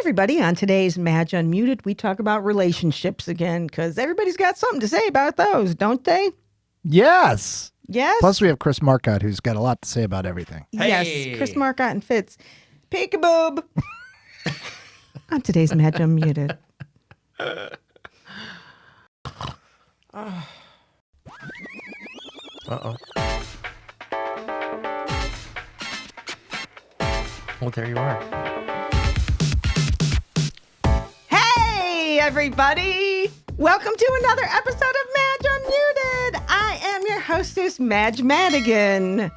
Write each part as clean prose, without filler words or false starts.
everybody. On today's Madge Unmuted, we talk about relationships again because everybody's got something to say about those, don't they? Yes. Yes? Plus, we have Chris Marcotte, who's got a lot to say about everything. Yes, Chris Marcotte and Fitz. Peekaboob. On today's Madge Unmuted. Uh-oh. Well, there you are. Hey, everybody. Welcome to another episode of Madge Unmuted. I am your hostess, Madge Madigan.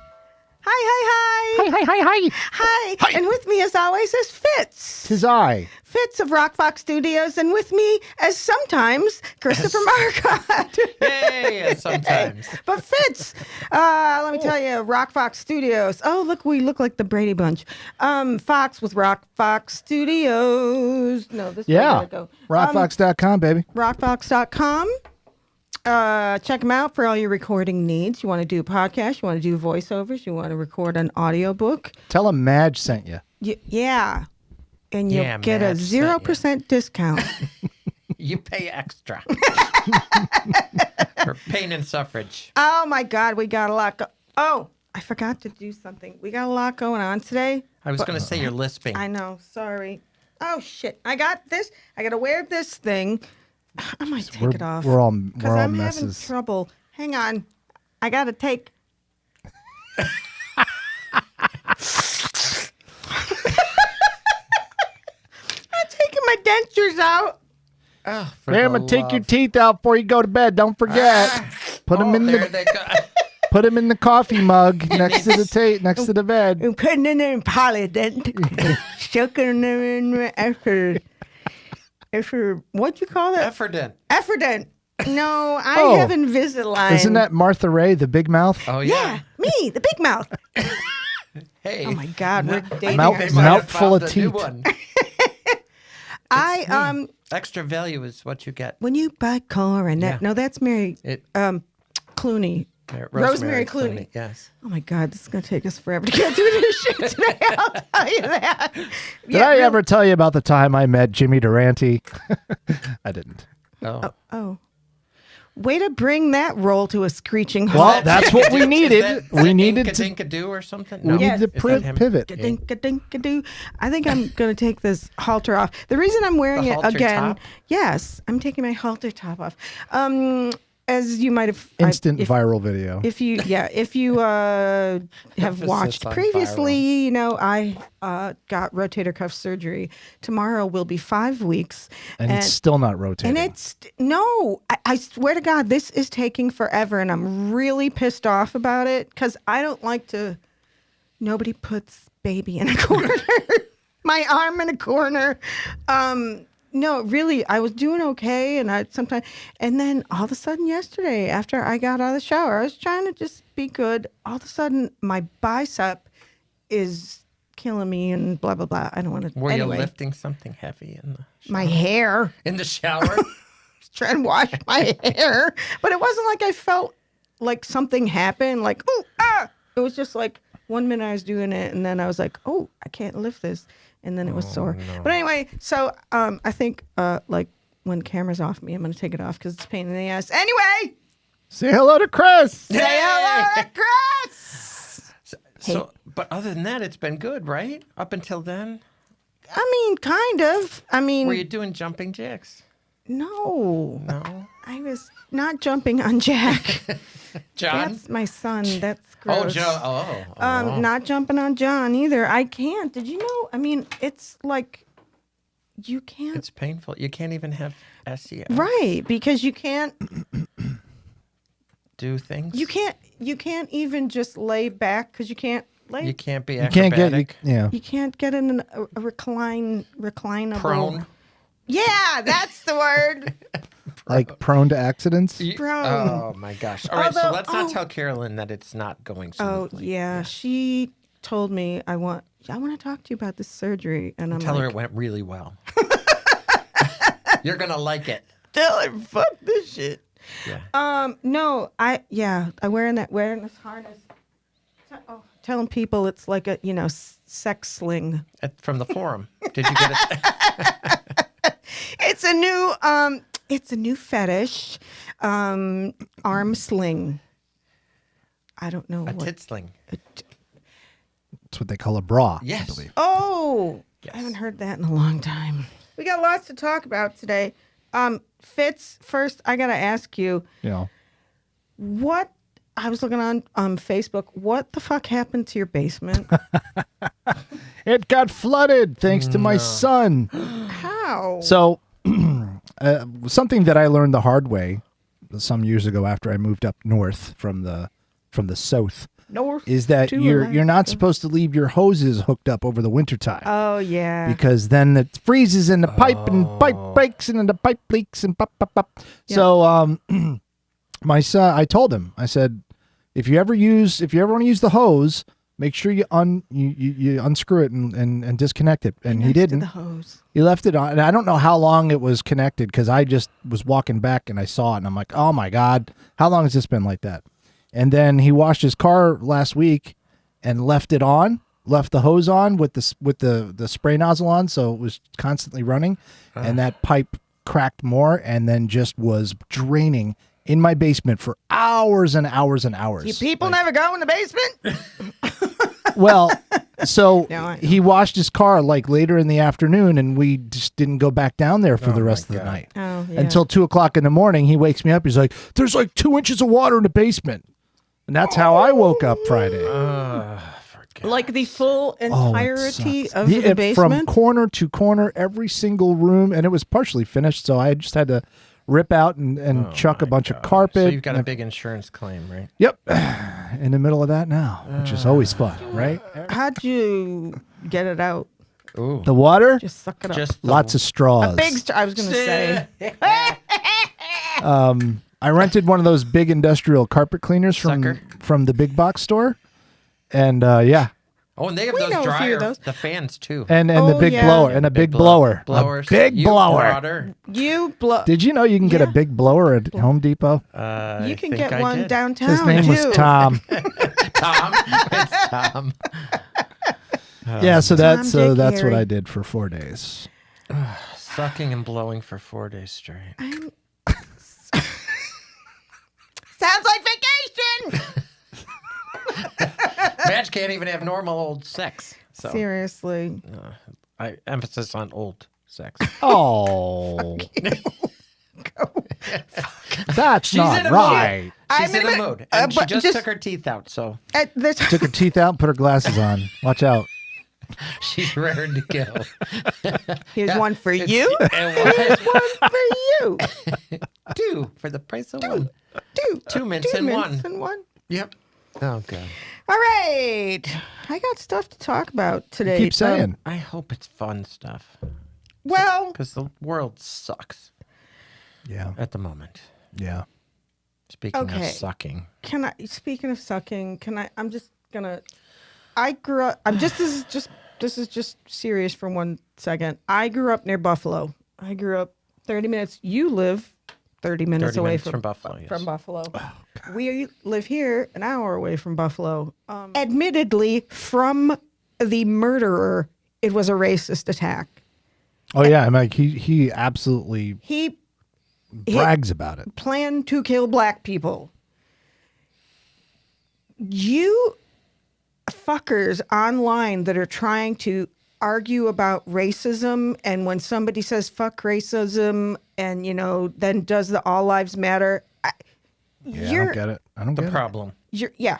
Hi. Hi. And with me, as always, is Fitz. 'Tis I. Fitz of Rock Fox Studios, and with me, as sometimes, Christopher Marcotte. Hey, sometimes. But Fitz, let me tell you, Rock Fox Studios. Oh, look, we look like the Brady Bunch. Fox with Rock Fox Studios. No, this way I gotta go. Rockfox.com, baby. Rockfox.com. Check them out for all your recording needs. You want to do a podcast, you want to do voiceovers, you want to record an audiobook. Tell them Madge sent you. Yeah. And you'll get a Madge sent 0% discount. You pay extra. For pain and suffrage. Oh, my God. We got a lot. Oh, I forgot to do something. We got a lot going on today. I was going to say you're lisping. I know. Sorry. Oh, shit. I got this. I got to wear this thing. I might take it off. We're all Because I'm messes. having trouble. Hang on. I got to take... I'm taking my dentures out. Oh, I'm going to take your teeth out before you go to bed. Don't forget. Put them in there the they go. put them in the coffee mug next to the next to the bed. I'm putting it in Polydent. Soaking them in effort. What'd you call that? Effordent. No, I have Invisalign. Isn't that Martha Ray, the big mouth? Oh, Yeah, me, the big mouth. Hey. Oh my God, we're dating Mouth- They ourselves. might have mouthful found of a new teeth. one. Extra value is what you get. when you buy coronet. Yeah. No, that's Mary Clooney. Rosemary Clooney. Yes. Oh my God, this is gonna take us forever to get through this shit today. I'll tell you that. Did I ever tell you about the time I met Jimmy Durante? I didn't. Oh. Way to bring that roll to a screeching halt. Well, that's what we needed. Is We needed to Inka-Dinka-Doo or something? we No. needed to Is that him? pivot. Ka-dink-ka-dink-ka-doo. I think I'm going to take this halter off. The reason I'm wearing The it halter again, top? yes, I'm taking my halter top off. As you might have Instant if, viral video. If you have Emphasis watched on previously, you know I got rotator cuff surgery. Tomorrow will be 5 weeks, and it's still not rotating. and it's I swear to God, this is taking forever, and I'm really pissed off about it because I don't like to. Nobody puts baby in a corner. My arm in a corner. No, really, I was doing okay, and and then all of a sudden yesterday, after I got out of the shower, I was trying to just be good. All of a sudden, my bicep is killing me, and blah blah blah. I don't want to. Were anyway, you lifting something heavy in the shower? my hair? In the shower? Trying to wash my hair, but it wasn't like I felt like something happened. Like It was just like 1 minute I was doing it, and then I was like, oh, I can't lift this. And then it was sore. no. But anyway, so I think like when camera's off me, I'm going to take it off because it's a pain in the ass. Anyway, Say hello to Chris. say hello to Chris. So, but other than that, it's been good, right? Up until then? I mean, kind of. I mean, Were you doing jumping jacks? no. No. I was not jumping on Jack. John? That's my son. That's Oh, gross. Joe. Oh. Not jumping on John either. I can't. Did you know? I mean, it's like you can't. It's painful. You can't even have SES. Right, because you can't. Do things. You can't even just lay back because you can't lay. You can't be You can't acrobatic. get You can't get in a reclinable. Prone. Yeah, that's the word. like prone to accidents. Prone. Oh my gosh! All right, so Although- let's not tell Carolyn that it's not going Oh smoothly. yeah, she told me I want to talk to you about this surgery, and I'm Tell like, her it went really well. You're gonna like it. tell her fuck this shit. Yeah. No, I wearing this harness. Telling people it's like a sex sling. From the forum. Did you get it? It's a new fetish. Arm sling. I don't know A what. tit sling. That's what they call a bra, Yes. I believe. Oh, Yes. I haven't heard that in a long time. We got lots to talk about today. Fitz, first I gotta ask you, You know, what I was looking on Facebook. What the fuck happened to your basement? it got flooded thanks to my son. How? So, something that I learned the hard way some years ago after I moved up north from the south North is that to you're not Alaska. supposed to leave your hoses hooked up over the wintertime. Oh yeah. Because then it freezes in the pipe and pipe breaks and then the pipe leaks and pop, pop, pop. Yeah. So my son, I told him, I said, if you ever want to use the hose, make sure you unscrew it and disconnect it. And he Next to didn't. the hose. He left it on. And I don't know how long it was connected because I just was walking back and I saw it and I'm like, oh my God, how long has this been like that? And then he washed his car last week and left the hose on with the spray nozzle on, so it was constantly running, and that pipe cracked more and then just was draining in my basement for hours and hours and hours. You people never go in the basement? Well, so No, I know. he washed his car like later in the afternoon, and we just didn't go back down there for the rest of the night. Oh, yeah. Until 2:00 in the morning, he wakes me up. He's like, "There's like 2 inches of water in the basement," and that's how I woke up Friday. Like the full Oh, it entirety sucks. of the basement? From corner to corner, every single room, and it was partially finished, so I just had to rip out and chuck a bunch of carpet. So you've got a and- big insurance claim, right? Yep, in the middle of that now, which is always fun, right? How'd you get it out? Ooh. The water, Just suck it up. Just the- lots of straws. I was going to say. I rented one of those big industrial carpet cleaners Sucker. from the big box store, and yeah, Oh, and they have We know those a few of dryer, those. the fans too. and the Oh, big yeah. blower and a big blower, Blowers. a big You blower. brought her. You blow. Did you know you can get a Yeah. big blower at Home Depot? You I can think get I one did. downtown His name too. was Tom. Tom. It's Tom. Yeah, so Tom, that's Dick, what Harry. I did for 4 days. Sucking and blowing for 4 days straight. Sounds like vacation. Madge can't even have normal old sex. So Seriously. I emphasis on old sex. Oh, that's in a not mood. right. She's in a mood, and she but just just- took her teeth out, so Took her teeth out and put her glasses on. Watch out. she's raring to go. Here's one for you. And One for you. two for the price of one. Two mints Two and mints one. and one. Yep. Oh god. All right. I got stuff to talk about today. Keep saying. I hope it's fun stuff Well, because the world sucks Yeah, at the moment. yeah. Speaking of Okay. sucking, speaking of sucking, I'm just gonna, I grew up, this is just serious for 1 second. I grew up near Buffalo. I grew up 30 minutes. You live 30 minutes 30 away minutes from from Buffalo, yes. From Buffalo. We live here an hour away from Buffalo. Admittedly, from the murderer, it was a racist attack. Oh yeah, I'm like he absolutely He brags about it. planned to kill black people. You fuckers online that are trying to argue about racism, and when somebody says fuck racism and then does the all lives matter, Yeah, I don't get it. I don't the get it. problem. yeah, Yeah.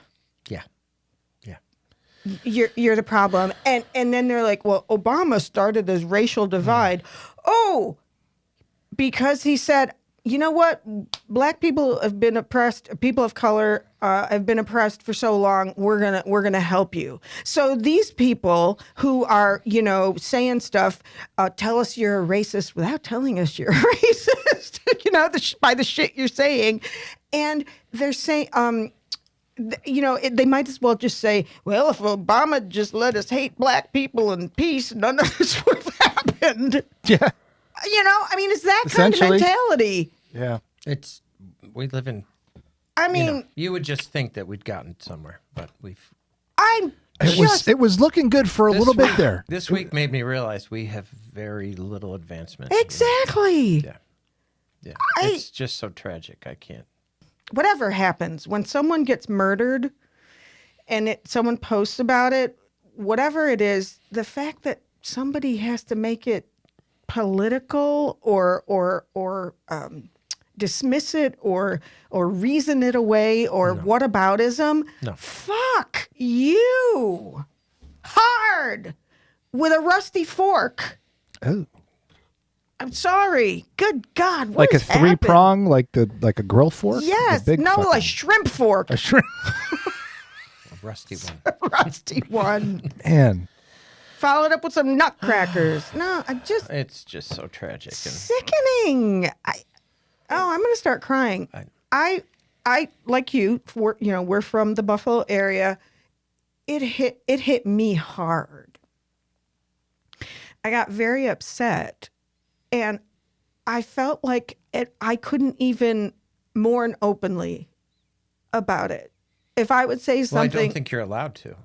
Yeah. you're the problem. And then they're like, well, Obama started this racial divide. Oh, because he said, you know what? Black people have been oppressed. People of color have been oppressed for so long. We're gonna help you. So these people who are saying stuff, tell us you're a racist without telling us you're a racist. By the shit you're saying, and they're saying. They might as well just say, well, if Obama just let us hate black people in peace, none of this would have happened. Yeah, It's that kind of Essentially. mentality. yeah. We live in. I mean, You would just think that we'd gotten somewhere, but we've. I'm It was looking good for a little bit week- there. This week made me realize we have very little advancement. Exactly. Yeah. Yeah. It's just so tragic. I can't. Whatever happens when someone gets murdered and someone posts about it, whatever it is, the fact that somebody has to make it political or dismiss it or reason it away or whataboutism, No. fuck you hard with a rusty fork. Oh. I'm sorry. Good God. What Like a has happened? 3-prong, like a grill fork? Yes. The big No, a fucking- shrimp fork. a shrimp. A rusty one. Rusty one. Man. Followed up with some nutcrackers. No, It's just so tragic. And sickening. I'm going to start crying. I like you. We're from the Buffalo area. It hit me hard. I got very upset, and I felt like I couldn't even mourn openly about it. If I would say well, I something, don't think you're allowed to.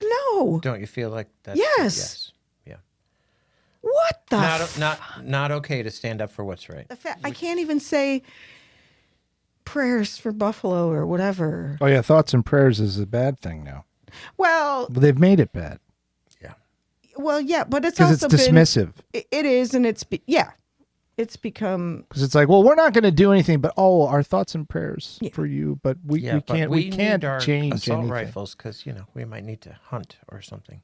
no. Don't you feel like that's Yes. Yeah. What the? Not okay to stand up for what's right. I can't even say prayers for Buffalo or whatever. Oh, yeah. Thoughts and prayers is a bad thing now. Well, They've made it bad yeah, but it's because also it's dismissive. It is, and it's become. Because it's like, well, we're not going to do anything, but our thoughts and prayers Yeah. for you. But we Yeah, but can't need our change assault anything. rifles because we might need to hunt or something.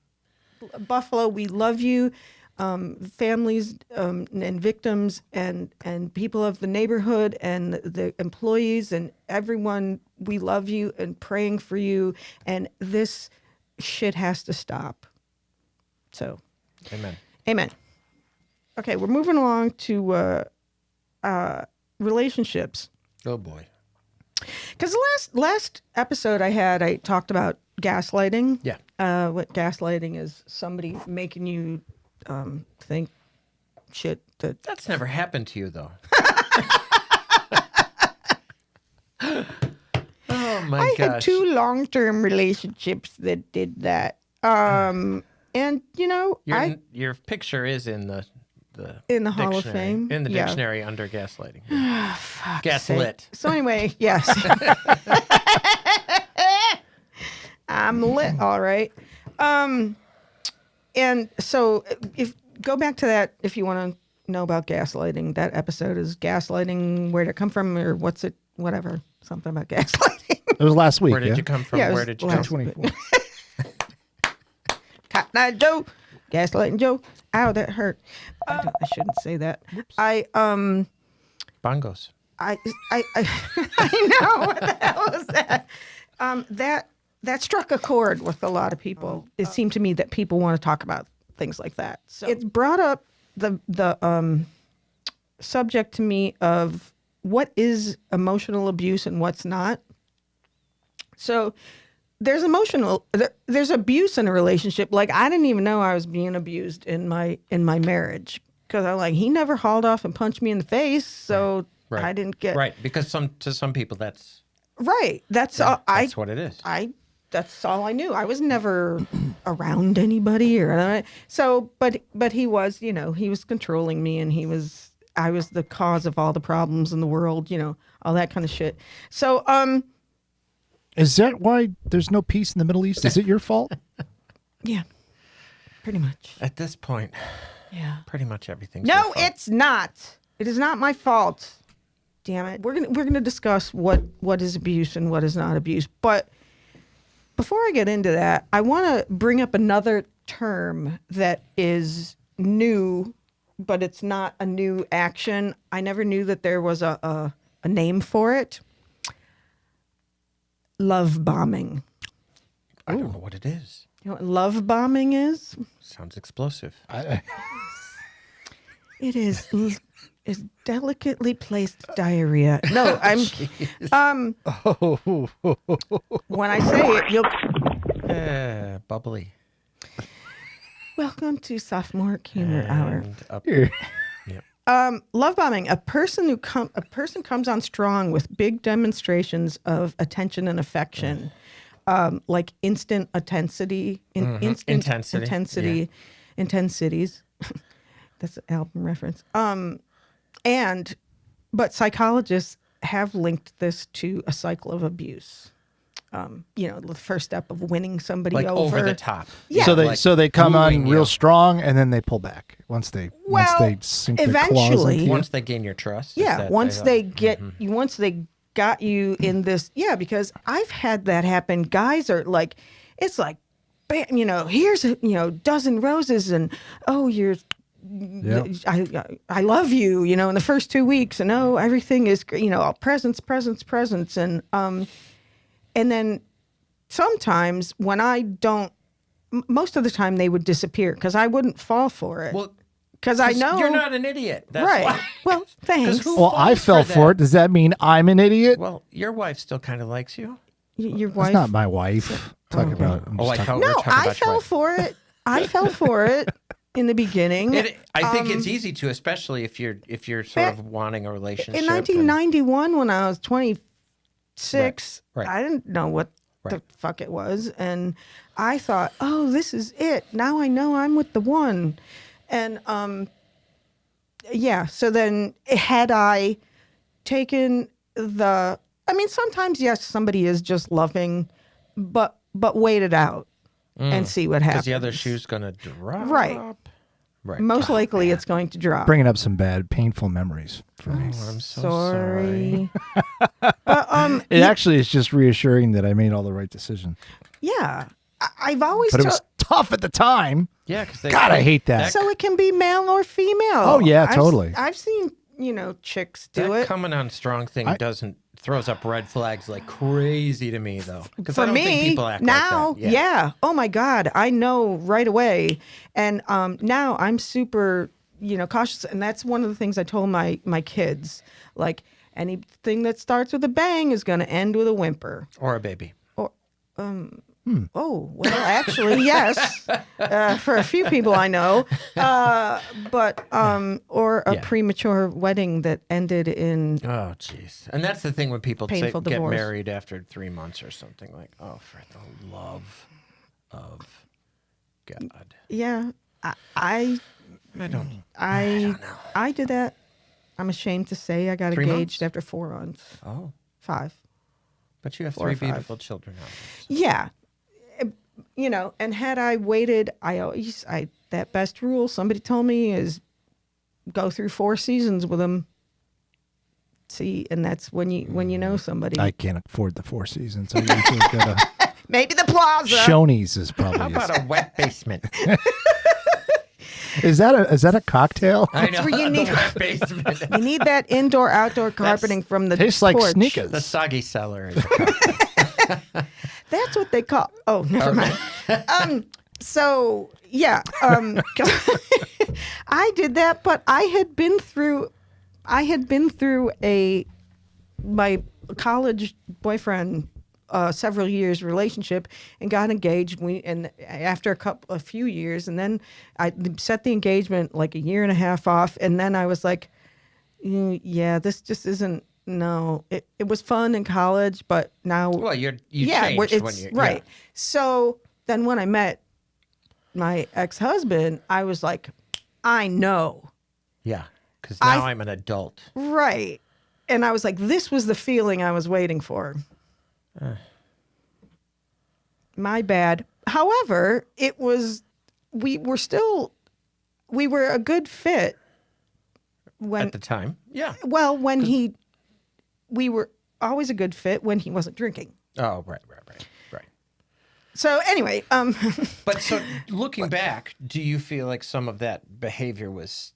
Buffalo, we love you, families and victims and people of the neighborhood and the employees and everyone. We love you and praying for you, and this shit has to stop. So, amen. Okay, we're moving along to relationships. Oh boy. Because the last episode I talked about gaslighting. Yeah. What gaslighting is, somebody making you think shit that. That's never happened to you though. Oh my I gosh. had 2 long-term relationships that did that. And Your picture is in the In the Hall of dictionary- Fame? In the Yeah. dictionary under gaslighting. Fuck's Gaslit. sake. So anyway, yes. I'm lit, all right. And so if go back to that if you want to know about gaslighting. That episode is gaslighting, where'd it come from or what's it, whatever, something about gaslighting. It was last week. Where did you come from? Yeah, it Where was did you last come from? 24. Cotton Eye Joe, gaslighting Joe. Ow, that hurt. I shouldn't say that. Bongos. I know, what the hell is that? That struck a chord with a lot of people. It seemed to me that people want to talk about things like that. So it's brought up the subject to me of what is emotional abuse and what's not. So there's there's abuse in a relationship. Like, I didn't even know I was being abused in my marriage, because I'm like, he never hauled off and punched me in the face, so Right. I didn't get Right, because to some people that's right. That's all. that's what it is. That's all I knew. I was never around anybody or so. But he was, he was controlling me, and I was the cause of all the problems in the world, all that kind of shit. So Is that why there's no peace in the Middle East? Is it your fault? yeah, pretty much. At this point, Yeah. pretty much everything's No, your fault. it's not. It is not my fault. Damn it. We're gonna discuss what is abuse and what is not abuse. But before I get into that, I want to bring up another term that is new, but it's not a new action. I never knew that there was a name for it. Love bombing. I don't know what it is. You know what love bombing is? Sounds explosive. It is delicately placed diarrhea. No, when I say it, you'll Bubbly. welcome to sophomore humor hour. And up. Here. Yep. Love bombing. A person comes on strong with big demonstrations of attention and affection. like instant intensity, Intensity, intensities. That's an album reference. But psychologists have linked this to a cycle of abuse. The first step of winning somebody like over the top. Yeah. So they come on wooing real you. strong and then they pull back once they sink their claws eventually, into you. Once they gain your trust. Yeah, once they got you in this, because I've had that happen. Guys are like, it's like, bam, here's a dozen roses, and you're, I love you, in the first 2 weeks, and everything is, presents, and then sometimes when I don't, most of the time they would disappear because I wouldn't fall for it. Well, because I know you're not an idiot. That's right. why. Well, thanks. who Well, I falls fell for for that? it. Does that mean I'm an idiot? Well, your wife still kind of likes you. Your That's wife. not my wife. Talking about. I'm just I talking- thought we were No, talking I about your fell wife. for it. I fell for it in the beginning. I think it's easy to, especially if you're sort of wanting a relationship. In and- 1991, when I was 26, Right. I didn't know what the Right. fuck it was, and I thought, "Oh, this is it. Now I know I'm with the one." And so then had I taken sometimes yes, somebody is just loving, but wait it out and see what happens. Because the other shoe's gonna drop. Right. Right. Most likely, it's going to drop. bringing up some bad, painful memories for me. Oh, I'm so sorry. But It actually is just reassuring that I made all the right decision. yeah, I've always. But it was tough at the time. Yeah, because God, I hate that. So it can be male or female. Oh, yeah, totally. I've seen chicks do that it. coming on strong thing throws up red flags like crazy to me though. Because For I don't think me people act now, like that. yeah. Oh my God, I know right away, and now I'm super, cautious, and that's one of the things I told my kids. Like anything that starts with a bang is going to end with a whimper. Or a baby. Or, Oh well, actually, yes, for a few people I know, but or a Yeah. premature wedding that ended in. Oh, jeez. And that's the thing when people get Painful divorce. married after 3 months or something like, oh, for the love of God. Yeah, I I don't know. I did that. I'm ashamed to say I got 3 engaged months? after 4 months. Oh, 5. but you have 4 or 3 5. beautiful children now. Yeah. And had I waited, that best rule somebody told me is go through 4 seasons with them. See, and that's when you know somebody. I can't afford the 4 seasons. I usually go to Maybe the plaza. Shoney's is probably. How about a wet basement? Is that a cocktail? I know. where you the need- wet basement. You need that indoor-outdoor carpeting from the Tastes like porch. sneakers. The soggy cellar. Is a cocktail. That's what they call. Oh, never mind. So yeah, I did that, but I had been through my college boyfriend several years relationship and got engaged. And after a few years, and then I set the engagement like a year and a half off, and then I was like, yeah, this just isn't. No, it was fun in college, but now Well, you yeah, changed it's when you right. So then when I met my ex-husband, I was like, I know. Yeah, because now I'm an adult. Right. And I was like, this was the feeling I was waiting for. My bad. However, we were a good fit At the time, yeah. we were always a good fit when he wasn't drinking. Oh, right. So anyway, But so looking back, do you feel like some of that behavior was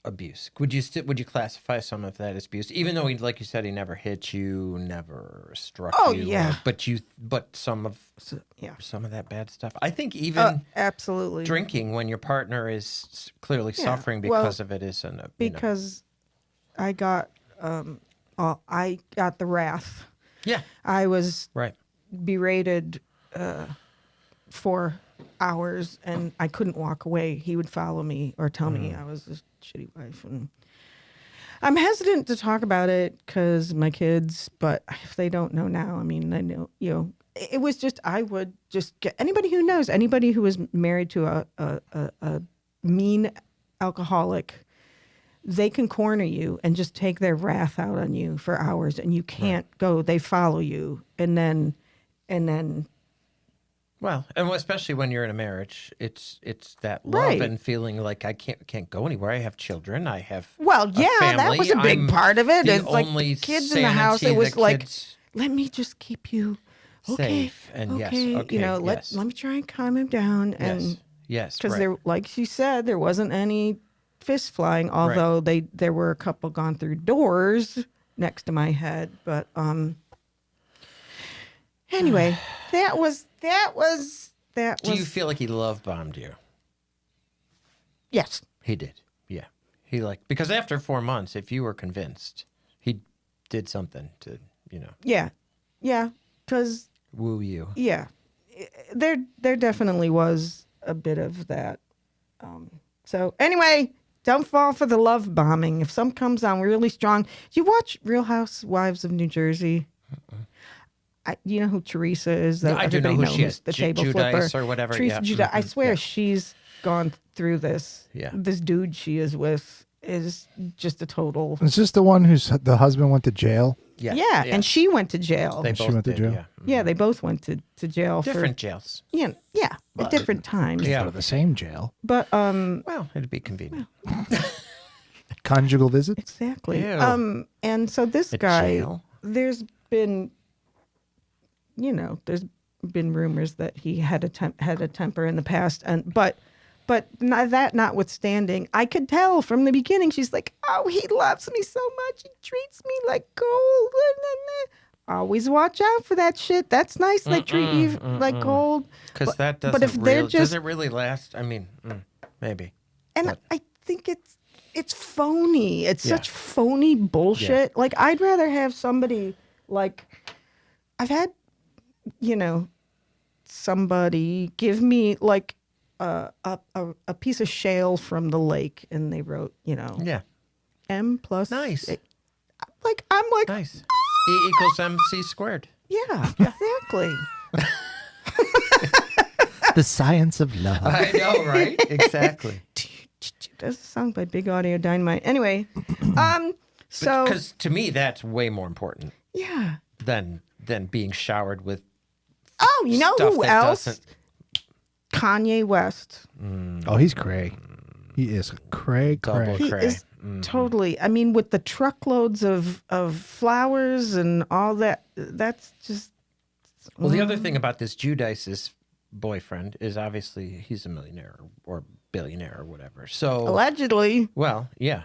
abuse? Would you classify some of that as abuse? Even though like you said, he never hit you, never struck Oh, you. yeah. But some of that bad stuff. I think even absolutely drinking when your partner is clearly Yeah, suffering well, because of it isn't a because I got the wrath. yeah, I was right. berated for hours, and I couldn't walk away. He would follow me or tell me I was a shitty wife, and I'm hesitant to talk about it because my kids. But if they don't know now, I mean, I know it was just, I would just get anybody who knows, anybody who was married to a mean alcoholic, they can corner you and just take their wrath out on you for hours, and you can't go. They follow you, and then Well, and especially when you're in a marriage, it's that love Right. and feeling like I can't go anywhere. I have children. I have well, a yeah, that family. was a big I'm part of it. the It's like only the kids in the house. It sanity, was the like, kids let me just keep you okay, safe and yes, okay, okay, you know, yes. let me try and calm him down, and yes, because right. there, like she said, there wasn't any fist flying, although there were a couple gone through doors next to my head, but anyway, that was Do you feel like he love bombed you? yes. He did. Yeah. He because after 4 months, if you were convinced, he did something to, Yeah, because woo you. yeah, there definitely was a bit of that. So anyway, don't fall for the love bombing. If some comes on really strong, do you watch Real Housewives of New Jersey? You know who Teresa is? That I do know everybody who she knows, is. the table flipper Judice or whatever. Teresa Yeah. Giudice. I Mhm. swear Yeah. she's gone through this. Yeah. This dude she is with is just a total. Is this the one whose the husband went to jail? Yeah. Yeah, Yes. and she went to jail. They She both went to did, jail? Yeah. Yeah, they both went to jail Different jails. for at different times. Yeah. Go to the same jail. But Well, it'd be convenient. Conjugal visits. exactly. Ew. And so this A guy, jail? there's been rumors that he had a temper in the past, and but that notwithstanding, I could tell from the beginning she's like, oh, he loves me so much, he treats me like gold. Always watch out for that shit. That's nice. They treat you like gold. Because that but doesn't if they're really, just- does it really last? I mean, maybe. And But- I think it's phony. It's Yeah. such phony bullshit. Like, I'd rather have somebody like, I've had, somebody give me like a piece of shale from the lake, and they wrote, Yeah. M plus. Nice. I'm like, Nice. E equals MC squared. yeah, exactly. The science of love. I know, right? Exactly. That's a song by Big Audio Dynamite. Anyway, so Because to me, that's way more important yeah. than being showered with Oh, you know stuff who that else? doesn't. Kanye West. Oh, he's cray. He is cray. Double He cray. is totally. I mean, with the truckloads of flowers and all that. That's just. Well, the other thing about this Judice's boyfriend is obviously he's a millionaire or billionaire or whatever. So, Allegedly. well, yeah.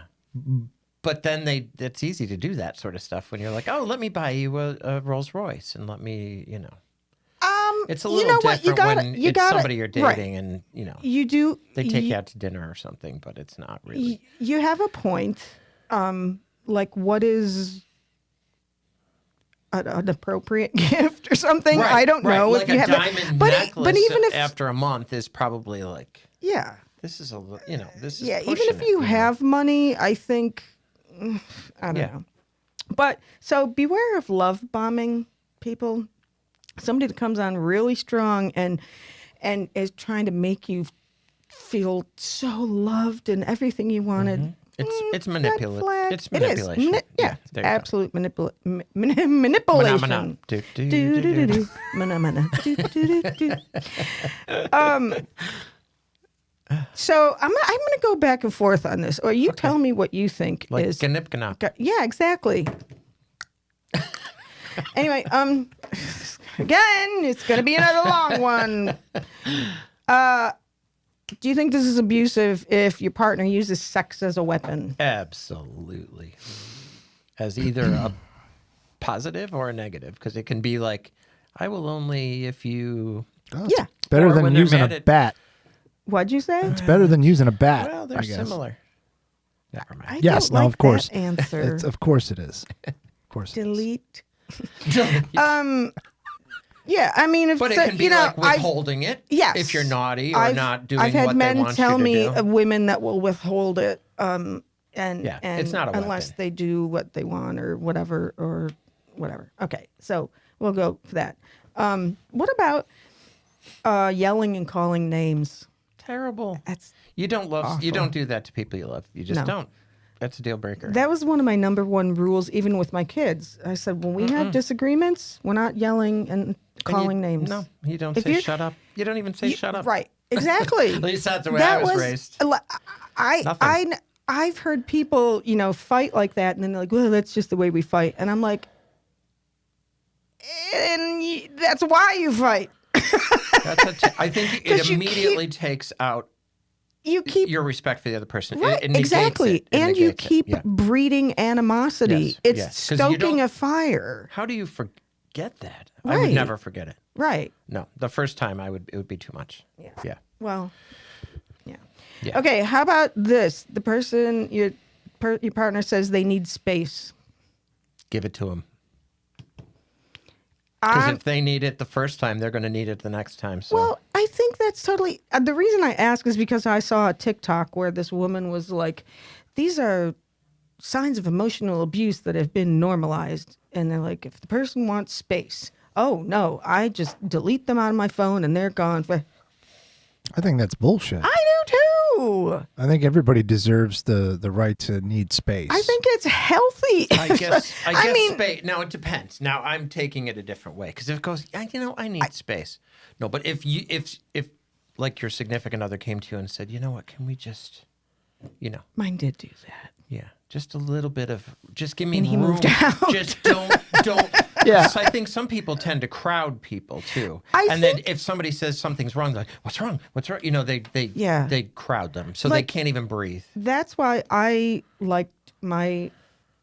But then it's easy to do that sort of stuff when you're like, oh, let me buy you a Rolls Royce and let me, It's a little different when it's somebody you're dating and, You do. they take you out to dinner or something, but it's not really. You have a point. Like, what is an appropriate gift or something? Right, I don't right. know Like if you a have diamond but necklace even if after a month is probably like, yeah. this is this is Yeah, even pushing if it, you have money, I think I don't Yeah. know. But so beware of love bombing people. Somebody that comes on really strong and is trying to make you feel so loved and everything you wanted. It's red manipulative. flag. It's It is. manipulation. Yeah, there you go. absolute manipulation. Phenomena. Do, do, Do, do, do, do. do, do. Mana. Do, do, do, do. So I'm gonna go back and forth on this, or you tell me what you think Like is. ganip ganop. Yeah, exactly. Anyway, again, it's gonna be another long one. Do you think this is abusive if your partner uses sex as a weapon? Absolutely. As either a positive or a negative, because it can be like, I will only if you. Yeah. Better Or than when they're using mad a at- bat. What'd you say? It's better than using a bat. Well, they're I guess. similar. Never mind. I Yes, don't no, like of course. that answer. Of course it is. Of course. It is. Delete. Yeah, I mean, if But it so- can be like withholding it. Yes. If you're naughty or I've- not doing I've had what they men want tell you to me do. of women that will withhold it, and Yeah, and it's not a unless weapon. they do what they want or whatever. Okay, so we'll go for that. What about yelling and calling names? Terrible. That's You don't love. You awful. don't do that to people you love. You just No. don't. That's a deal breaker. That was one of my number one rules, even with my kids. I said, when we have disagreements, we're not yelling and calling names. No, you don't If say you- shut up. You don't even say shut up. Right. Exactly. At least that's the way I was raised. Nothing. I've heard people, fight like that, and then they're like, well, that's just the way we fight. And I'm like, that's why you fight. I think 'Cause it you immediately takes out You keep your respect for the other person. right, It negates exactly, it. It and you negates it. keep Yeah. breeding animosity. Yes, It's yes. 'Cause you stoking don't- a fire. How do you forget that? I would Right. never forget it. Right. No, the first time it would be too much. Yeah. Yeah. Well, yeah. Yeah. Okay, how about this? The person, your partner says they need space. Give it to them. Because I'm- if they need it the first time, they're going to need it the next time. So Well, I think that's totally. The reason I ask is because I saw a TikTok where this woman was like, "These are signs of emotional abuse that have been normalized," and they're like, "If the person wants space, oh no, I just delete them out of my phone and they're gone." I think that's bullshit. I do too. I think everybody deserves the right to need space. I think it's healthy. I guess mean- space. Now it depends. Now I'm taking it a different way because if it goes, I need space. No, but if like your significant other came to you and said, you know what, can we just, Mine did do that. yeah, just a little bit of, just give me And he room. moved out. Just don't. Yeah. So I think some people tend to crowd people too. I then think- if somebody says something's wrong, they're like, what's wrong? What's wrong? Yeah. They crowd them so they Like- can't even breathe. That's why I liked my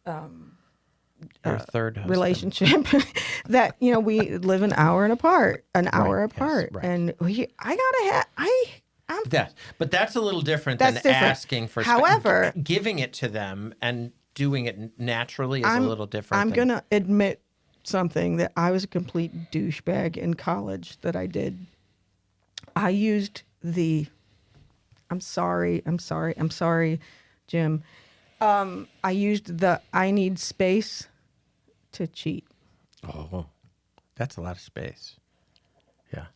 Your third husband. relationship that we live an hour apart, yes, apart, right. and I'm But that's a little different That's than different. asking for. However- giving it to them and doing it naturally is a little different. I'm than- gonna admit something that I was a complete douchebag in college that I did. I used I'm sorry, Jim. I used the I need space to cheat. Oh, that's a lot of space. Yeah.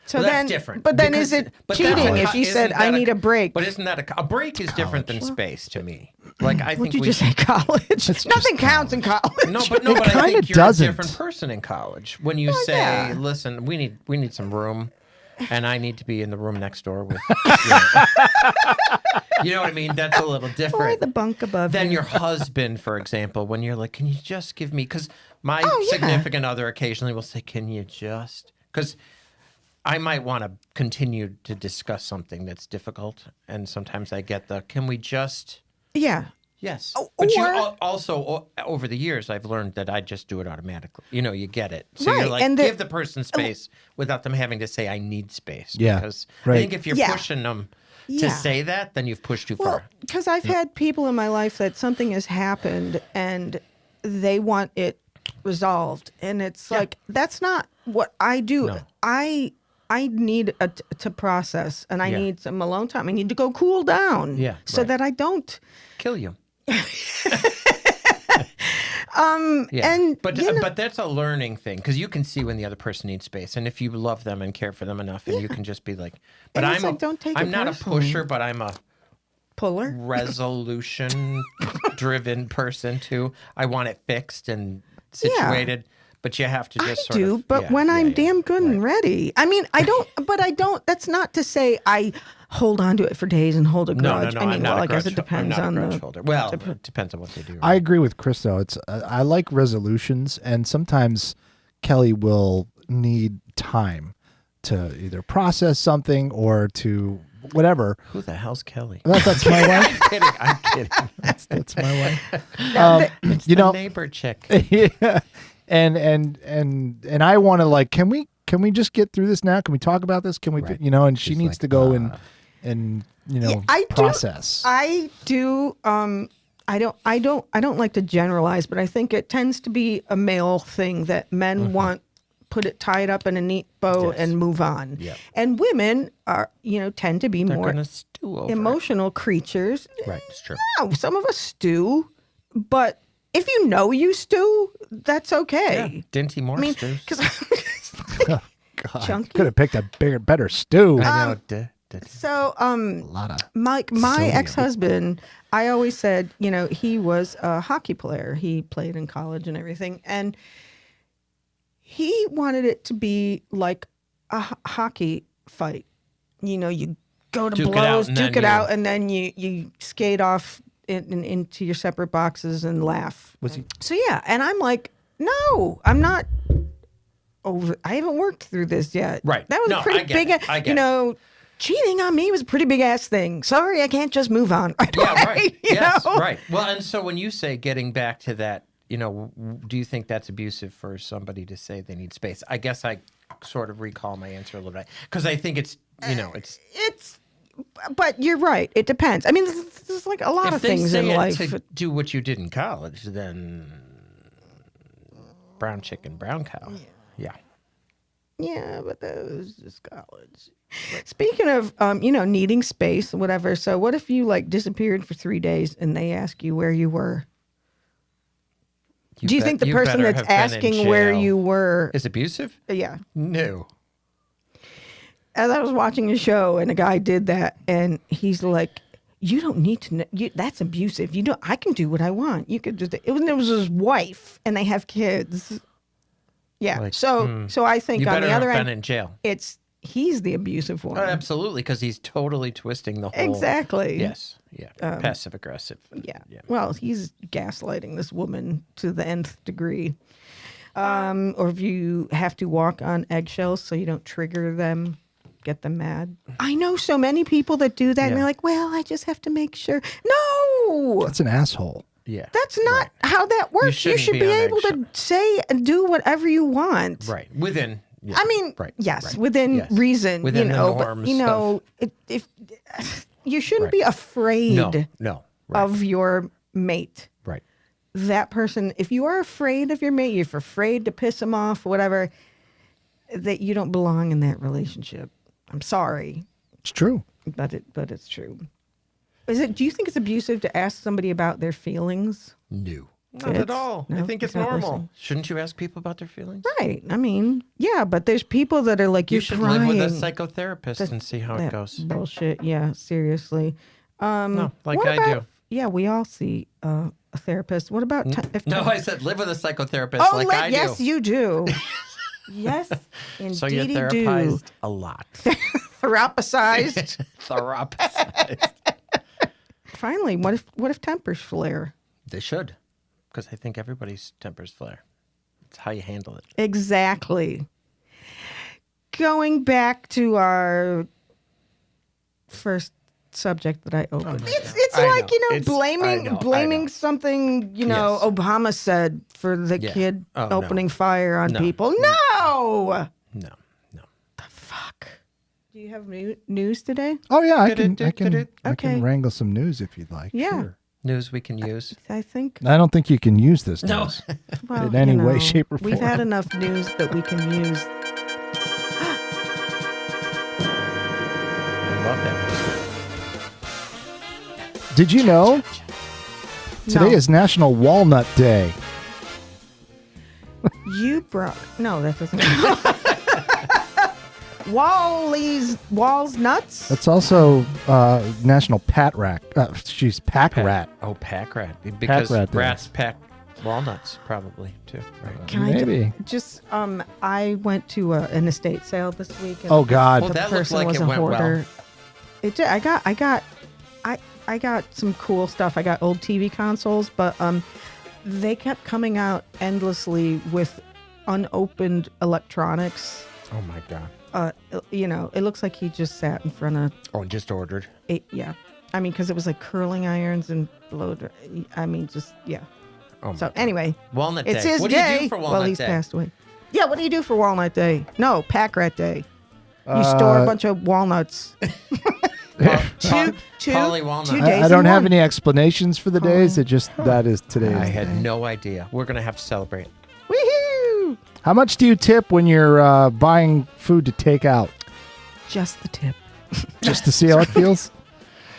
So Well, then, that's different. but then because- is it but that's cheating a if co- you isn't said I that need a break? But isn't that a break is different than space to me? Like I Would think you we just say college? just Nothing counts in college. No, but I kinda think you're doesn't. a different person in college when you say, yeah. "Listen, we need some room, and I need to be in the room next door with." You know what I mean? That's a little Or different the bunk above than you. your husband, for example. When you're like, "Can you just give me?" Because my Oh, yeah. significant other occasionally will say, "Can you just?" Because I might want to continue to discuss something that's difficult, and sometimes I get the, "Can we just?" Yeah. Yes. Oh, But you or- also, over the years, I've learned that I just do it automatically. You get it. So Right, you're like, and give the person space without them having to say, I need space. Yeah, Because right. I think if you're Yeah. pushing them Yeah. to say that, then you've pushed too Well, far. because I've had people in my life that something has happened and they want it resolved, and it's like that's not what I do. No. I need to process, and I Yeah. need some alone time. I need to go cool down, Yeah, so right. that I don't. Kill you. And but that's a learning thing because you can see when the other person needs space, and if you love them and care for them enough, and you can just be like, "But And it's I'm like, don't take I'm it not a personally. pusher, but I'm a Puller. resolution-driven person too. I want it fixed and situated." But you have to I just sort do, of, but yeah, when yeah, I'm yeah. damn good and ready. I mean, I don't. But I don't. That's not to say I hold on to it for days and hold a No, grudge. no, I mean, I'm not well, a I guess grudge. it depends I'm not on a grudge the. holder. Well, it depends on what they do. I agree with Chris though. It's I like resolutions, and sometimes Kelly will need time to either process something or to whatever. Who the hell's Kelly? That's my wife. I'm kidding. That's my wife. It's You the know- neighbor chick. Yeah. And I want to like, can we just get through this now? Can we talk about this? Can we, Right. and she She's needs like, to go and Yeah, I do- process. I do. I don't like to generalize, but I think it tends to be a male thing that men want put it tied up in a neat bow Yes. and move on. Yep. And women are, tend to be They're more gonna stew over. emotional creatures. It. Right, it's true. No, some of us stew, but if you know you stew, that's Yeah, okay. Dinty Moore I mean, stews. because God, Chunky. could have picked a bigger, better stew. I know. So, a lot of my sodium. ex-husband, I always said, he was a hockey player. He played in college and everything, and he wanted it to be like a hockey fight. You go to Duke it out blows, and duke then it you- out, and then you skate off into your separate boxes and laugh. Was he? So yeah, and I'm like, no, I'm not over. I haven't worked through this yet. Right. That was No, a pretty I get big. it. I get it. Cheating on me was a pretty big ass thing. Sorry, I can't just move on. Yeah, right. You Yes, know? right. Well, and so when you say getting back to that, do you think that's abusive for somebody to say they need space? I guess I sort of recall my answer a little bit because I think it's, it's. But you're right. It depends. I mean, there's like a lot If of they things say in it life. to do what you did in college, then brown chicken, brown cow. Yeah. Yeah, but that was just college. Speaking of, needing space, whatever. So, what if you disappeared for 3 days and they ask you where you were? Do you think the person better that's have been in asking where jail. you were? Is abusive? Yeah. No. As I was watching a show and a guy did that, and he's like, "You don't need to know. That's abusive. I can do what I want. You could just." It was his wife, and they have kids. Yeah. Like, so I think You on better the have other been end, in jail. he's the abusive one. Oh, absolutely, because he's totally twisting the whole. Exactly. Yes. Yeah. Passive aggressive. Yeah. Well, he's gaslighting this woman to the nth degree. Or if you have to walk on eggshells so you don't trigger them, get them mad. I know so many people that do that, and Yeah. they're like, "Well, I just have to make sure." No, That's an asshole. Yeah. that's not how that works. You shouldn't should be be on able to eggshell. say and do whatever you want. Right. Within. Yeah. I mean, Right. yes, Right. within Yes. reason, Within the but norms if you shouldn't Right. be afraid No. Right. of your mate. Right. That person, if you are afraid of your mate, you're afraid to piss him off, whatever, that you don't belong in that relationship. I'm sorry, It's true. but it's true. Do you think it's abusive to ask somebody about their feelings? No. Not Fitz? at all. I No, think he's it's not normal. listening. Shouldn't you ask people about their feelings? Right. I mean, yeah, but there's people that are like, You you're should crying. live with a psychotherapist and see how it That goes. Bullshit. Yeah, seriously. No, like what I about- do. Yeah, we all see a therapist. What about if No, I said live with a psychotherapist Oh, like I yes, do. you do. Yes, indeed So you're you do. therapized a lot. Therapized. Therapized. Finally, what if tempers flare? They should, because I think everybody's tempers flare. It's how you handle it. Exactly. Going back to our first subject that I opened. It's I like, know. It's- I know. blaming something, Yes. Obama said for the Yeah. kid Oh, no. opening fire on No. people. No! No. The fuck? Do you have news today? Oh yeah, I Okay. can wrangle some news if you'd like. Yeah. Sure. News we can use. I think. I don't think you can use this No. news. Well, In any way, shape, or We've had form. enough news that we can use. I love that. Did you know today No. is National Walnut Day? You brought. No, that doesn't. Walls nuts? It's also National Pack Rat. Pack Rat. Oh, pack rat. Because rat day. rats pack walnuts, probably, too. Right. Can Maybe. I went to an estate sale this week. And Oh God. Well, the that looked person like was it a went well. hoarder. It did. I got some cool stuff. I got old TV consoles, but they kept coming out endlessly with unopened electronics. Oh, my God. It looks like he just sat in front of Oh, just ordered. yeah. I mean, because it was like curling irons and blow. I mean, just yeah. Oh, my So God. anyway, Walnut it's Day. his What day. do you do for Walnut well, he's Day? passed away. Yeah, what do you do for Walnut Day? No, Pack Rat Day. You store a bunch of walnuts. two Holly walnut. two I- days I don't in have one. any explanations for the days. It just that is today's I had day. no idea. We're going to have to celebrate. Woohoo! How much do you tip when you're buying food to take out? Just the tip. Just to see how it feels?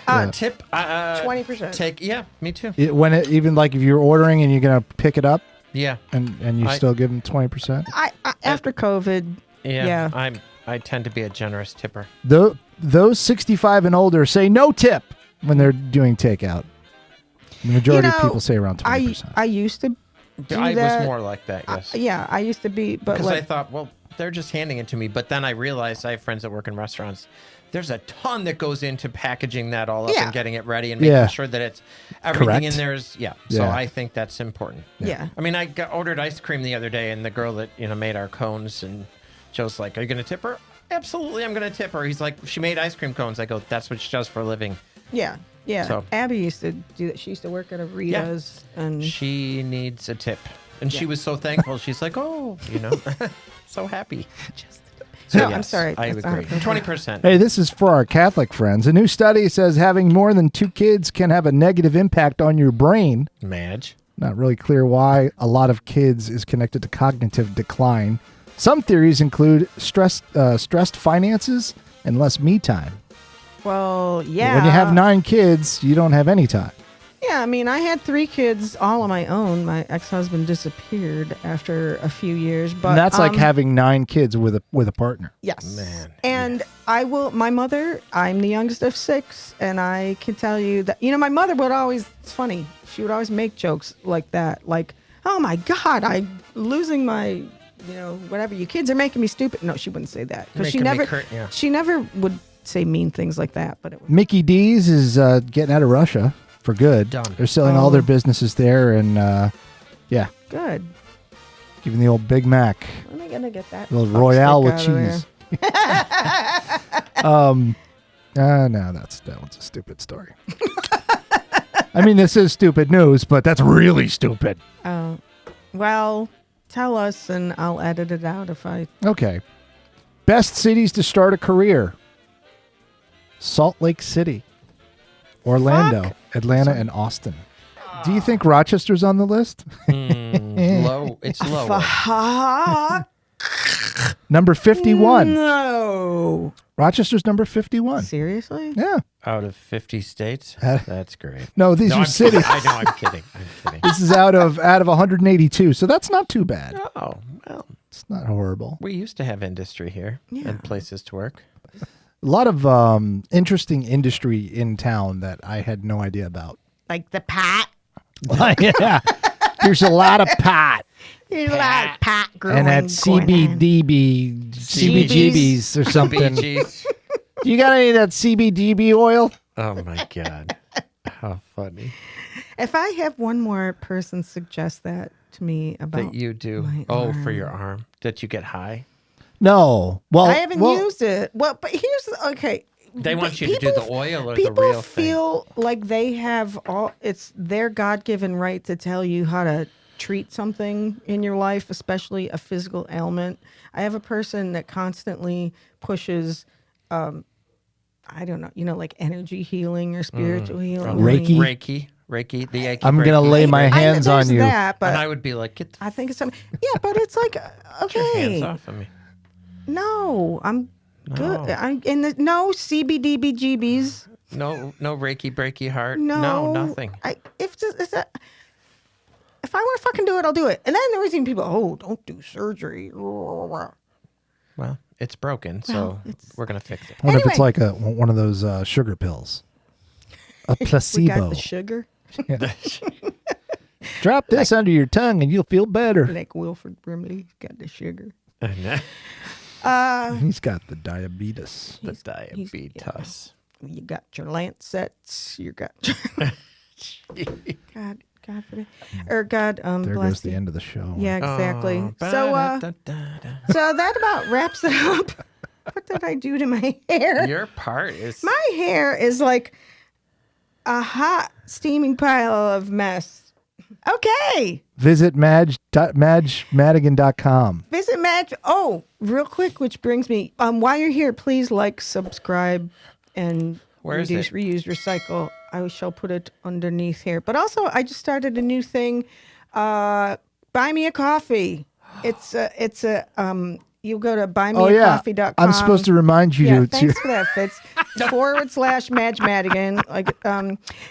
Yeah. Tip 20%. Take me too. Even like if you're ordering and you're gonna pick it up Yeah. and you I- still give them 20%. I after COVID, Yeah, I tend to be a generous tipper. Those 65 and older say no tip when they're doing takeout. The majority of people say around 20%. I used to do I that. was more like that, yes. Yeah, I used to be, but Because like, I thought, well, they're just handing it to me. But then I realized I have friends that work in restaurants. There's a ton that goes into packaging that all up Yeah. and getting it ready and making sure that it's everything Correct. in there is, So Yeah. I think that's important. yeah. I mean, ordered ice cream the other day, and the girl that made our cones, and Joe's like, "Are you going to tip her?" Absolutely, I'm going to tip her. He's like, "She made ice cream cones." I go, "That's what she does for a living." Yeah. Yeah. So- Abby used to do that. She used to work at a Rita's and She needs a tip, and she was so thankful. She's like, "Oh, so happy." So, No, I'm sorry. I That's agree. 100%. 20%. Hey, this is for our Catholic friends. A new study says having more than 2 kids can have a negative impact on your brain. Madge. Not really clear why a lot of kids is connected to cognitive decline. Some theories include stressed finances and less me time. well, But yeah. when you have 9 kids, you don't have any time. Yeah, I mean, I had 3 kids all on my own. My ex-husband disappeared after a few years, but And that's like having 9 kids with a partner. yes, Man, And I will. My mother. I'm the youngest of 6, and I can tell you that my mother would always. It's funny. She would always make jokes like that, like, "Oh my God, I'm losing my." Whatever. You kids are making me stupid. No, she wouldn't say that because she Making me never. yeah. She never would say mean things like that. But it was, Mickey D's is getting out of Russia for good. Done. They're selling all their businesses there, and good. giving the old Big Mac, When am I gonna get that? the fuck Royale stick with out of there? cheese. No, that one's a stupid story. I mean, this is stupid news, but that's really stupid. Oh, well, tell us, and I'll edit it out if I. Okay. Best cities to start a career: Salt Lake City, Orlando, Fuck. Atlanta, and Austin. Do you think Rochester's on the list? Low. It's lower. Fuck. Number 51. No. Rochester's number 51. Seriously? Yeah. Out of 50 states? Uh, That's great. No, these No, are I'm cities. kidding. I know, I'm kidding. I'm kidding. This is out of 182, so that's not too bad. Oh, well, It's not horrible. we used to have industry here and places to work. A lot of interesting industry in town that I had no idea about. Like the pat. Yeah. There's a lot of pot. There's a lot of pat growing. And that going on. CBGBs or something. BGs. Do you got any of that CBGB oil? Oh, my God. How funny If I have one more person suggest that to me about that you do. my Oh, for arm. your arm. That you get high. No. Well, I haven't used it. Well, but here's okay. They want you to do People- the oil or the People real thing. feel like they have it's their God-given right to tell you how to treat something in your life, especially a physical ailment. I have a person that constantly pushes I don't know, like energy healing or spiritual healing. Reiki? Reiki, the Yankee I'm going to Reiki. lay my I know hands on there's you. that, but And I would be like, get the I think it's something. Yeah, but it's like okay. hands off of me. No, I'm good. No. I'm in the no CBDBGBs. No Reiki, breaky heart. No, No, nothing. If I want to fucking do it, I'll do it. And then there was even people, don't do surgery. Well, it's broken, so we're going to fix it. I wonder if it's Anyway. like one of those sugar pills. A We placebo. got the sugar, Drop this under your tongue and you'll feel better. like Wilford Brimley got the sugar. the He's got the diabetes. diabetes. You got your Lancets. You got God forbid, or God There bless goes the you. end of the show. Yeah, exactly. Oh, So that about wraps it up. What did I do to my hair? Your part is My hair is like a hot, steaming pile of mess. Okay. Visit madgemadigan.com. Visit Madge. Oh, real quick, which brings me, while you're here, please like, subscribe, and Where is reduce, it? reuse, recycle. I shall put it underneath here. But also, I just started a new thing. Buy me a coffee. It's a you go to Oh, buymeacoffee.com. yeah. I'm supposed to remind you Yeah, to. thanks for that, Fitz. /Madge Madigan. Like,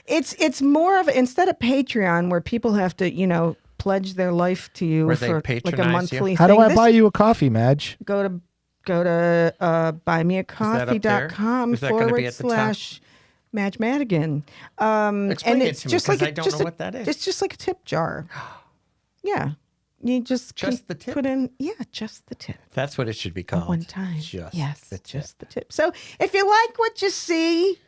it's more of instead of Patreon where people have to, pledge their life to you Where they for like a patronize you? monthly How do thing. I buy you a coffee, Madge? Go to go to there? buymeacoffee.com Is that gonna be / at the top? Madge Madigan. Explain And it it's to me, just 'cause like I don't know what that is. It's just like a tip jar. Yeah. You just Just the tip? put in, just the tip. That's what it should be called. One time. Just yes, the tip. just the tip. So if you like what you see,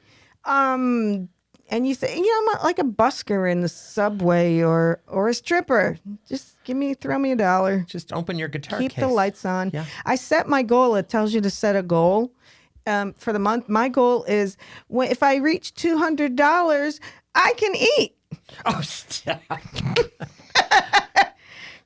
and you say, I'm not like a busker in the subway or a stripper, just throw me $1. Just open your guitar Keep case. the lights on. Yeah. I set my goal. It tells you to set a goal for the month. My goal is if I reach $200, I can eat. Oh, stop.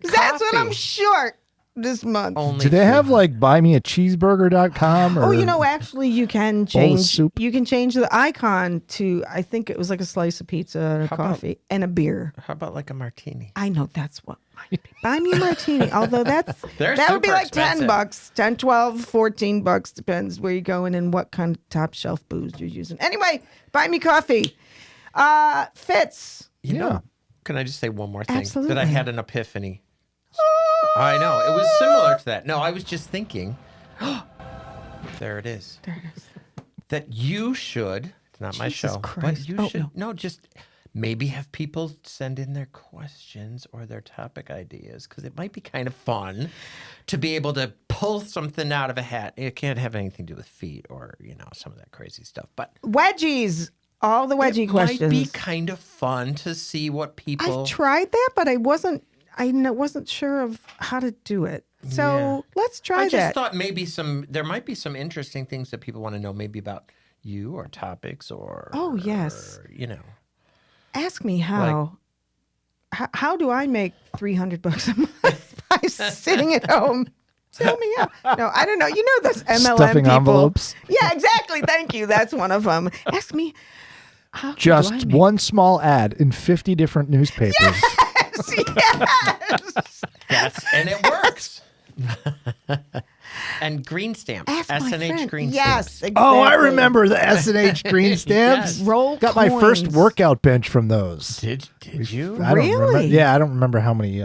That's what I'm Coffee. short this month. Do they have like buymeacheeseburger.com or Actually, you can bowl of change. soup? You can change the icon to. I think it was like a slice of pizza, and a How about- coffee, and a beer. How about like a martini? I know that's what might be. Buy me a martini. Although They're that would be super like expensive. $10, 10, 12, $14, depends where you're going and what kind of top shelf booze you're using. Anyway, buy me coffee. Fitz. You Yeah. know, can I just say one more thing? Absolutely. That I had an epiphany. I know. It was similar to that. No, I was just thinking. There it is. There it is. That you should, it's not my Jesus show, Christ. but you Oh, should, no. no, just maybe have people send in their questions or their topic ideas, because it might be kind of fun to be able to pull something out of a hat. It can't have anything to do with feet or, some of that crazy stuff, but Wedgies. All the wedgie questions. might be kind of fun to see what people... I've tried that, but I wasn't sure of how to do it. So Yeah. let's try I just that. thought maybe there might be some interesting things that people want to know, maybe about you or topics or... Oh, yes. Or, Ask me how. How do I make $300 a month by sitting at home? Tell me how. No, I don't know. You know those MLM Stuffing people. envelopes. Yeah, exactly. Thank you. That's one of them. Ask me how. Just do I make- one small ad in 50 different newspapers. Yes. And it works. And green stamps. Ask my S&H friend. green Yes, stamps. exactly. Oh, I remember the S&H green stamps. Yes. Roll Got my first coins. workout bench from those. Did you? I don't remember. Really? Yeah, I don't remember how many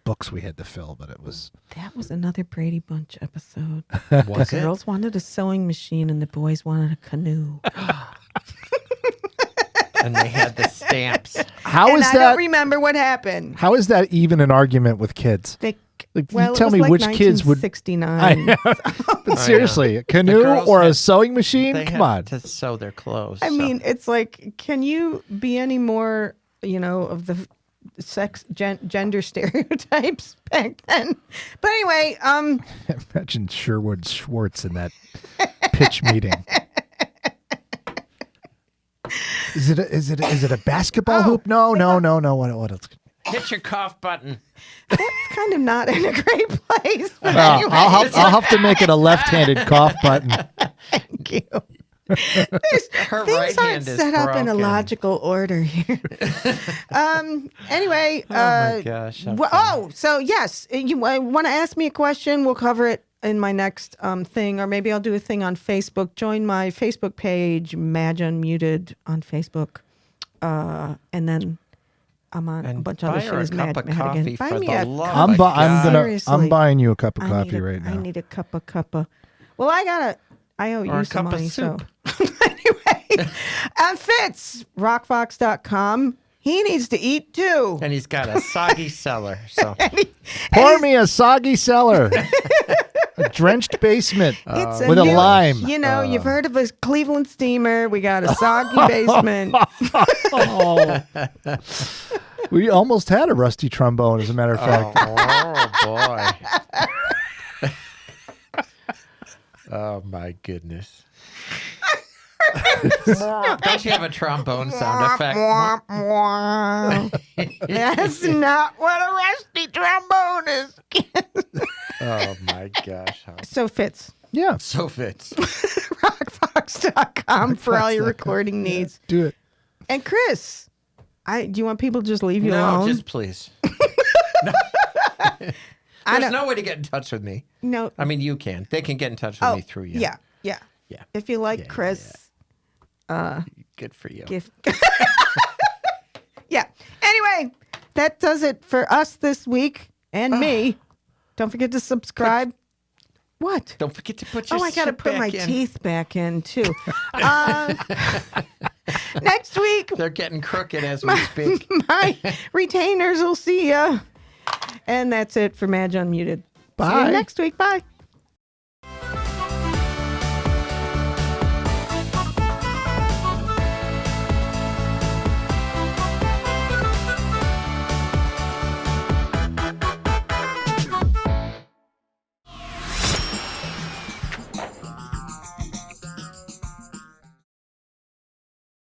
books we had to fill, but it was. That was another Brady Bunch episode. Was The it? girls wanted a sewing machine and the boys wanted a canoe. And they had the stamps. How and is I that? don't remember what happened. How is that even an argument with kids? They, Like, well, you tell it was me like which kids would. 1969. But seriously, a canoe girls or a had- sewing machine? They Come had on. to sew their clothes. I so- mean, it's like, can you be any more, of the gender stereotypes back then? But anyway, Imagine Sherwood Schwartz in that pitch meeting. Is it a basketball hoop? No. What else? hit your cough button. that's kind of not in a great place. But Well, anyway, I'll have to make it a left-handed cough button. thank you. Her Things right aren't hand is set up in a broken. logical order here. Anyway. Oh my gosh. how funny. So yes, you want to ask me a question? We'll cover it in my next thing, or maybe I'll do a thing on Facebook. Join my Facebook page, Madge Unmuted on Facebook, and then I'm on a And bunch of other buy shit her a as cup Mad of Madigan. coffee Buy for me the a love cup. of God. Seriously. I'm buying you a cup of I coffee need right now. I need a cup of. Well, I owe Or you a some cup of money. soup. So anyway, Fitz, rockfox.com. He needs to eat too. And he's got a soggy cellar. So Pour me a soggy cellar, a drenched basement It's with a new- lime. You've heard of a Cleveland steamer. We got a soggy basement. Oh. We almost had a rusty trombone, as a matter of fact. boy. Oh my goodness. Don't you have a trombone sound effect? That's not what a rusty trombone is. Oh my gosh. So Fitz, Yeah, So Fitz. rockfox.com for all your recording needs. do it. And Chris, do you want people to just leave you No, alone? just please. There's no way to get in touch with me. No. I mean, you can. They can get in touch with me through you. Yeah. Yeah. If you like Yeah, Chris, Good for you. gift. Yeah. Anyway, that does it for us this week and me. Don't forget to subscribe. What? Don't forget to put your Oh, I got to shit put my back in. teeth back in too. Next week, They're getting crooked as we speak. my retainers will see ya. And that's it for Madge Unmuted. See Bye. you next week. Bye.